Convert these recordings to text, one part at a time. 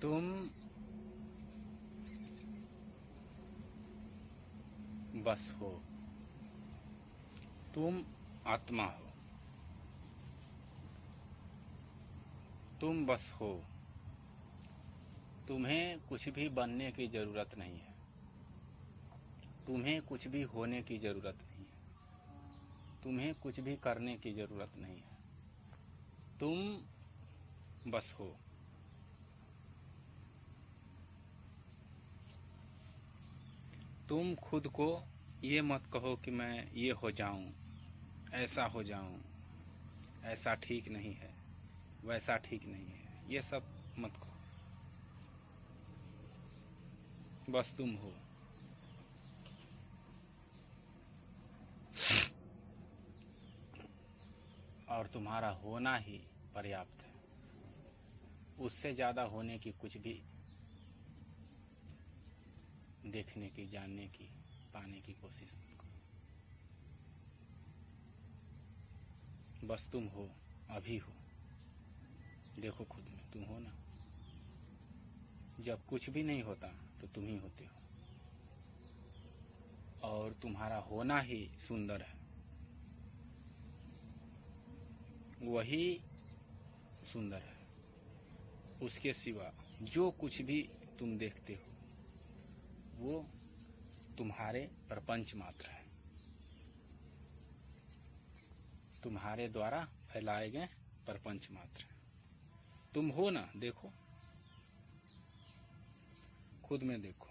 तुम बस हो, तुम आत्मा हो, तुम बस हो। तुम्हें कुछ भी बनने की ज़रूरत नहीं है, तुम्हें कुछ भी होने की ज़रूरत नहीं है, तुम्हें कुछ भी करने की ज़रूरत नहीं है। तुम बस हो। तुम खुद को ये मत कहो कि मैं ये हो जाऊं, ऐसा हो जाऊं, ऐसा ठीक नहीं है, वैसा ठीक नहीं है, ये सब मत कहो। बस तुम हो। और तुम्हारा होना ही पर्याप्त है। उससे ज़्यादा होने की कुछ भी देखने की, जानने की, पाने की कोशिश मत करो। बस तुम हो, अभी हो। देखो खुद में, तुम हो ना। जब कुछ भी नहीं होता तो तुम ही होते हो, और तुम्हारा होना ही सुंदर है। वही सुंदर है। उसके सिवा जो कुछ भी तुम देखते हो वो तुम्हारे प्रपंच मात्र है, तुम्हारे द्वारा फैलाए गए प्रपंच मात्र है। तुम हो ना, देखो खुद में देखो।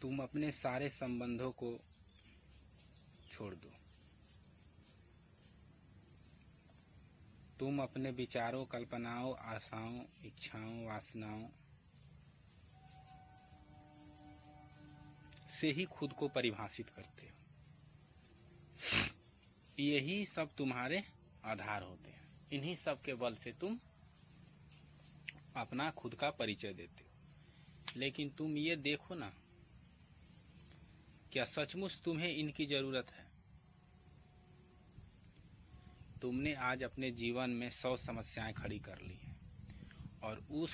तुम अपने सारे संबंधों को छोड़ दो। तुम अपने विचारों, कल्पनाओं, आशाओं, इच्छाओं, वासनाओं से ही खुद को परिभाषित करते हो। यही सब तुम्हारे आधार होते हैं। इन्हीं सब के बल से तुम अपना खुद का परिचय देते हो। लेकिन तुम ये देखो ना, क्या सचमुच तुम्हें इनकी जरूरत है? तुमने आज अपने जीवन में 100 समस्याएं खड़ी कर ली हैं, और उस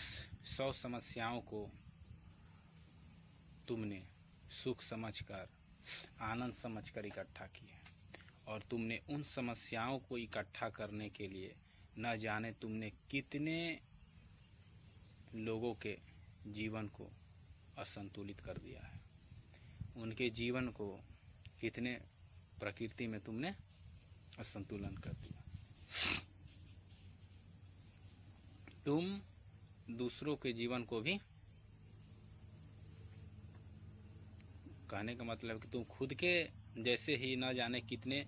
100 समस्याओं को तुमने सुख समझकर, आनंद समझकर इकट्ठा किया है। और तुमने उन समस्याओं को इकट्ठा करने के लिए न जाने तुमने कितने लोगों के जीवन को असंतुलित कर दिया है। उनके जीवन को कितने प्रकृति में तुमने असंतुलन कर दिया। तुम दूसरों के जीवन को भी, कहने का मतलब कि तुम खुद के जैसे ही न जाने कितने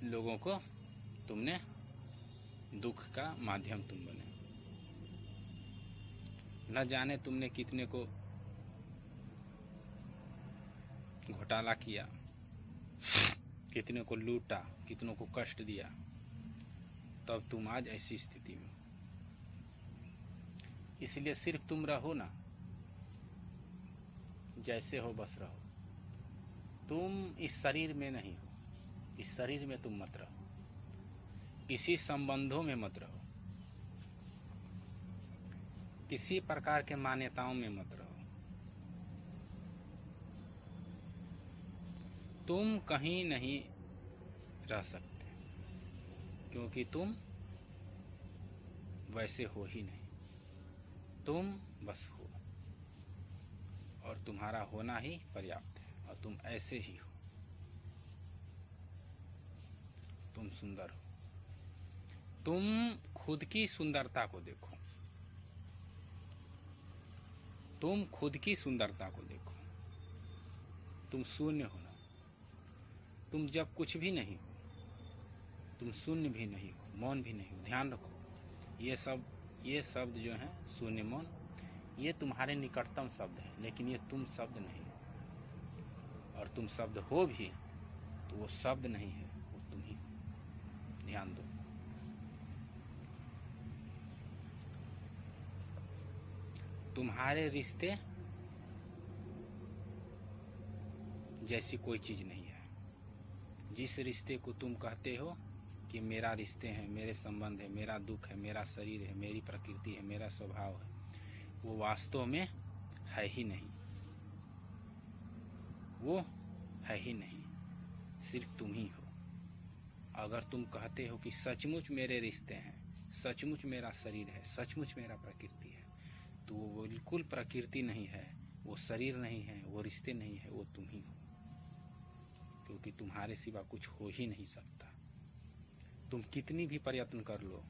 लोगों को तुमने दुख का माध्यम तुम बने। न जाने तुमने कितने को घोटाला किया, कितने को लूटा, कितनों को कष्ट दिया, तब तुम आज ऐसी स्थिति में। इसलिए सिर्फ तुम रहो ना, जैसे हो बस रहो। तुम इस शरीर में नहीं हो, इस शरीर में तुम मत रहो, किसी संबंधों में मत रहो, किसी प्रकार के मान्यताओं में मत रहो। तुम कहीं नहीं रह सकते, क्योंकि तुम वैसे हो ही नहीं। तुम बस हो, और तुम्हारा होना ही पर्याप्त है, और तुम ऐसे ही हो। तुम सुंदर हो। तुम खुद की सुंदरता को देखो, तुम खुद की सुंदरता को देखो। तुम शून्य हो ना, तुम जब कुछ भी नहीं हो, तुम शून्य भी नहीं हो, मौन भी नहीं हो। ध्यान रखो, ये शब्द जो हैं शून्य, मौन, ये तुम्हारे निकटतम शब्द हैं, लेकिन ये तुम शब्द नहीं हो। और तुम शब्द हो भी तो वो शब्द नहीं है, वो तुम ही हो। ध्यान दो। तुम्हारे रिश्ते जैसी कोई चीज नहीं है। जिस रिश्ते को तुम कहते हो कि मेरा रिश्ते हैं, मेरे संबंध है, मेरा दुख है, मेरा शरीर है, मेरी प्रकृति है, मेरा स्वभाव है, वो वास्तव में है ही नहीं। वो है ही नहीं, सिर्फ तुम ही हो। अगर तुम कहते हो कि सचमुच मेरे रिश्ते हैं, सचमुच मेरा शरीर है, सचमुच मेरा प्रकृति है, तो वो बिल्कुल प्रकृति नहीं है, वो शरीर नहीं है, वो रिश्ते नहीं है, वो तुम ही हो। क्योंकि तुम्हारे सिवा कुछ हो ही नहीं सकता। तुम कितनी भी प्रयत्न कर लो,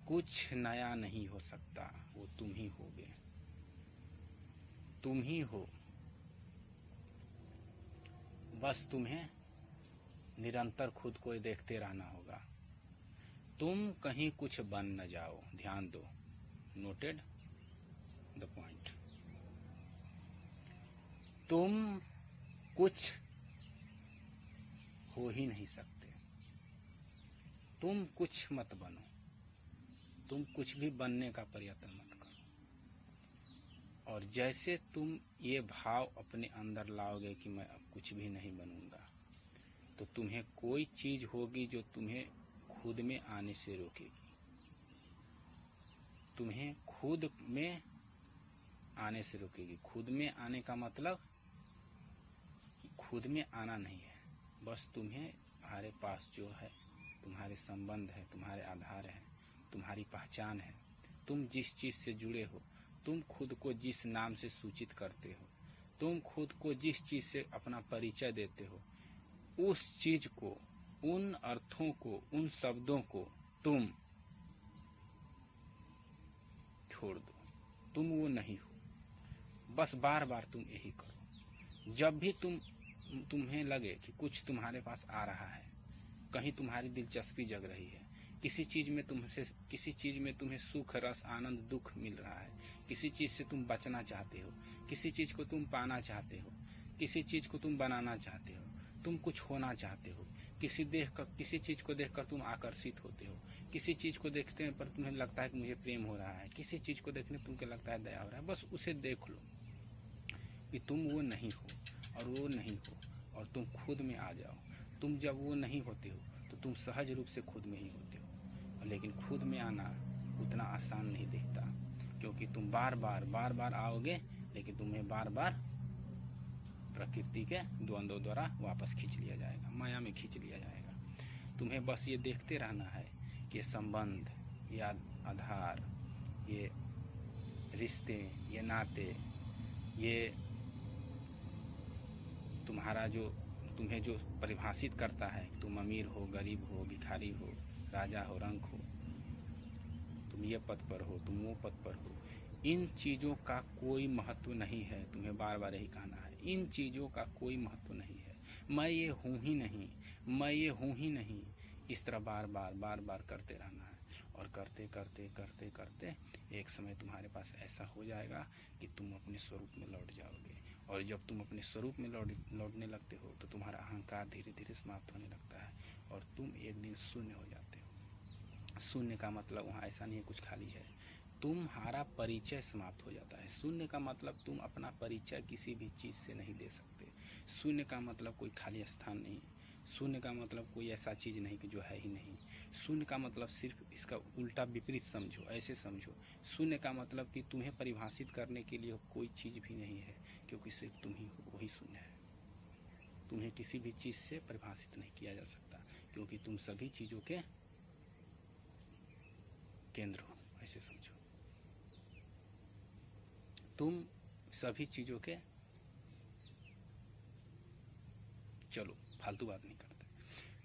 कुछ नया नहीं हो सकता, वो तुम ही होगे, तुम ही हो। बस तुम्हें निरंतर खुद को देखते रहना होगा। तुम कहीं कुछ बन न जाओ, ध्यान दो, नोटेड द पॉइंट। तुम कुछ हो ही नहीं सकते, तुम कुछ मत बनो, तुम कुछ भी बनने का प्रयत्न मत करो। और जैसे तुम ये भाव अपने अंदर लाओगे कि मैं अब कुछ भी नहीं बनूंगा, तो तुम्हें कोई चीज होगी जो तुम्हें खुद में आने से रोकेगी। तुम्हें खुद में आने से रोकेगी। खुद में आने का मतलब खुद में आना नहीं है, बस तुम्हारे पास जो है, तुम्हारे संबंध है, तुम्हारे आधार है, तुम्हारी पहचान है, तुम जिस चीज से जुड़े हो, तुम खुद को जिस नाम से सूचित करते हो, तुम खुद को जिस चीज से अपना परिचय देते हो, उस चीज को, उन अर्थों को, उन शब्दों को तुम छोड़ दो। तुम वो नहीं हो। बस बार बार तुम यही करो। जब भी तुम्हें लगे कि कुछ तुम्हारे पास आ रहा है, कहीं तुम्हारी दिलचस्पी जग रही है, किसी चीज में तुम्हें सुख, रस, आनंद, दुख मिल रहा है, किसी चीज से तुम बचना चाहते हो, किसी चीज को तुम पाना चाहते हो, किसी चीज को तुम बनाना चाहते हो, तुम कुछ होना चाहते हो, किसी चीज को देखकर तुम आकर्षित होते हो, किसी चीज को देखते पर तुम्हें लगता है कि मुझे प्रेम हो रहा है, किसी चीज को देखने तुमको लगता है दया हो रहा है, बस उसे देख लो कि तुम वो नहीं हो और वो नहीं हो, और तुम खुद में आ जाओ। तुम जब वो नहीं होते हो तो तुम सहज रूप से खुद में ही होते हो। लेकिन खुद में आना उतना आसान नहीं दिखता, क्योंकि तुम बार बार आओगे, लेकिन तुम्हें बार बार प्रकृति के द्वंद्व द्वारा वापस खींच लिया जाएगा, माया में खींच लिया जाएगा। तुम्हें बस ये देखते रहना है कि संबंध, ये आधार, ये रिश्ते, ये नाते, ये तुम्हें जो परिभाषित करता है, तुम अमीर हो, गरीब हो, भिखारी हो, राजा हो, रंक हो, तुम ये पद पर हो, तुम वो पद पर हो, इन चीज़ों का कोई महत्व नहीं है। तुम्हें बार बार यही कहना है, इन चीज़ों का कोई महत्व नहीं है। मैं ये हूँ ही नहीं, मैं ये हूँ ही नहीं, इस तरह बार बार करते रहना है। और करते करते एक समय तुम्हारे पास ऐसा हो जाएगा कि तुम अपने स्वरूप में लौट जाओगे। और जब तुम अपने स्वरूप में लौटने लगते हो तो तुम्हारा अहंकार धीरे धीरे समाप्त होने लगता है और तुम एक दिन शून्य हो जाते हो। शून्य का मतलब वहाँ ऐसा नहीं है कुछ खाली है, तुम्हारा परिचय समाप्त हो जाता है। शून्य का मतलब तुम अपना परिचय किसी भी चीज़ से नहीं दे सकते। शून्य का मतलब कोई खाली स्थान नहीं, शून्य का मतलब कोई ऐसा चीज़ नहीं कि जो है ही नहीं। शून्य का मतलब सिर्फ इसका उल्टा विपरीत समझो, ऐसे समझो, शून्य का मतलब कि तुम्हें परिभाषित करने के लिए कोई चीज़ भी नहीं है, क्योंकि सिर्फ तुम ही हो, वही शून्य है। तुम्हें किसी भी चीज़ से परिभाषित नहीं किया जा सकता, क्योंकि तुम सभी चीज़ों के केंद्र हो, ऐसे समझो। तुम सभी चीज़ों के, चलो फालतू बात नहीं करते।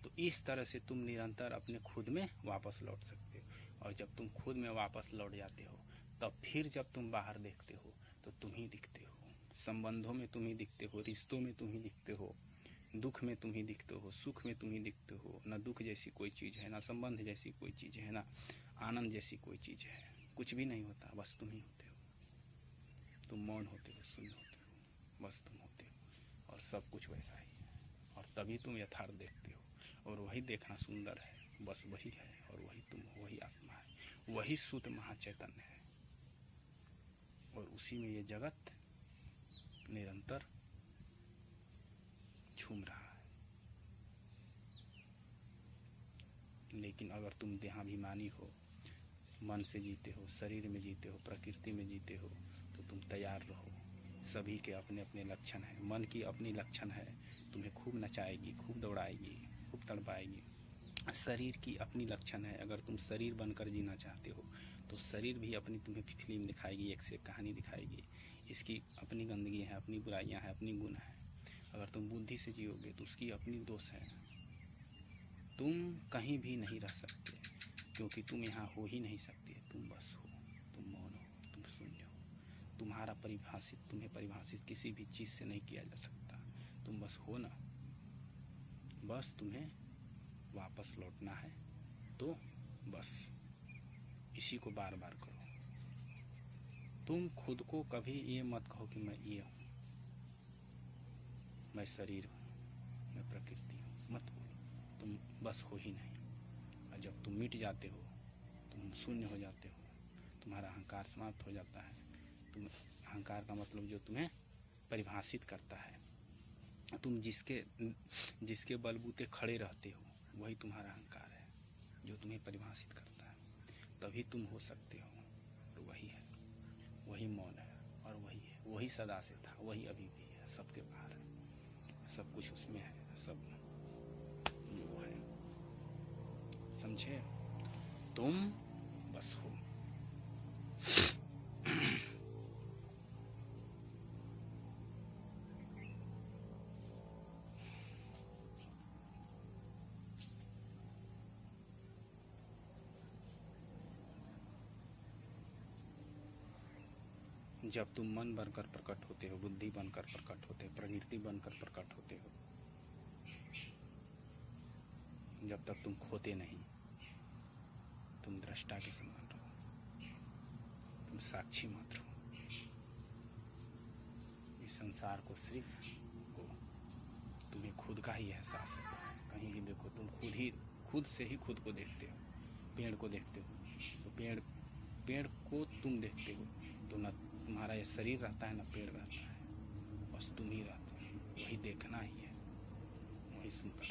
तो इस तरह से तुम निरंतर अपने खुद में वापस लौट सकते हो। और जब तुम खुद में वापस लौट जाते हो, तब फिर जब तुम बाहर देखते हो तो तुम ही दिखते हो। संबंधों में तुम ही दिखते हो, रिश्तों में तुम ही दिखते हो, दुख में तुम ही दिखते हो, सुख में तुम ही दिखते हो। ना दुख जैसी कोई चीज़ है, ना संबंध जैसी कोई चीज़ है, ना आनंद जैसी कोई चीज़ है। कुछ भी नहीं होता, बस तुम ही होते हो। तुम मौन होते हो, शून्य होते हो, बस तुम होते हो। और सब कुछ वैसा ही है, और तभी तुम यथार्थ देखते हो। और वही देखना सुंदर है, बस वही है, और वही तुम हो, वही आत्मा है, वही शुद्ध महाचैतन्य है। और उसी में ये जगत निरंतर झूम रहा है। लेकिन अगर तुम देहाभिमानी हो, मन से जीते हो, शरीर में जीते हो, प्रकृति में जीते हो, तो तुम तैयार रहो। सभी के अपने अपने लक्षण हैं। मन की अपनी लक्षण है, तुम्हें खूब नचाएगी, खूब दौड़ाएगी, खूब तड़पाएगी। शरीर की अपनी लक्षण है। अगर तुम शरीर बनकर जीना चाहते हो तो शरीर भी अपनी तुम्हें फिल्म दिखाएगी, एक से एक कहानी दिखाएगी। इसकी अपनी गंदगी है, अपनी बुराइयां हैं, अपनी गुण है। अगर तुम बुद्धि से जियोगे तो उसकी अपनी दोष है। तुम कहीं भी नहीं रह सकते, क्योंकि तुम यहाँ हो ही नहीं सकते। तुम बस हो, तुम मौन हो, तुम शून्य हो। तुम्हें परिभाषित किसी भी चीज़ से नहीं किया जा सकता। तुम बस हो ना, बस तुम्हें वापस लौटना है, तो बस इसी को बार बार करो। तुम खुद को कभी ये मत कहो कि मैं ये हूँ, मैं शरीर हूँ, मैं प्रकृति हूँ, मत बोलो। तुम बस हो ही नहीं। और जब तुम मिट जाते हो, तुम शून्य हो जाते हो, तुम्हारा अहंकार समाप्त हो जाता है। तुम अहंकार का मतलब जो तुम्हें परिभाषित करता है, तुम जिसके बलबूते खड़े रहते हो, वही तुम्हारा अहंकार है जो तुम्हें परिभाषित करता है। तभी तुम हो सकते हो। और वही है, वही मौन है, और वही है, वही सदा से था, वही अभी भी है, सबके बाहर है, सब कुछ उसमें है, सब वो है। समझे? तुम बस हो। जब तुम मन बनकर प्रकट होते हो, बुद्धि बनकर प्रकट होते हो, प्रकृति बनकर प्रकट होते हो, जब तक तुम खोते नहीं, तुम दृष्टा के समान रहो, तुम साक्षी मात्र हो। इस संसार को सिर्फ तुम्हें खुद का ही एहसास होता है। कहीं भी देखो, तुम खुद से ही खुद को देखते हो। पेड़ को देखते हो तो पेड़ को तुम देखते हो तो न तुम्हारा ये शरीर रहता है, न पेड़ रहता है, बस तुम ही रहते हो। वही देखना ही है, वही सुनकर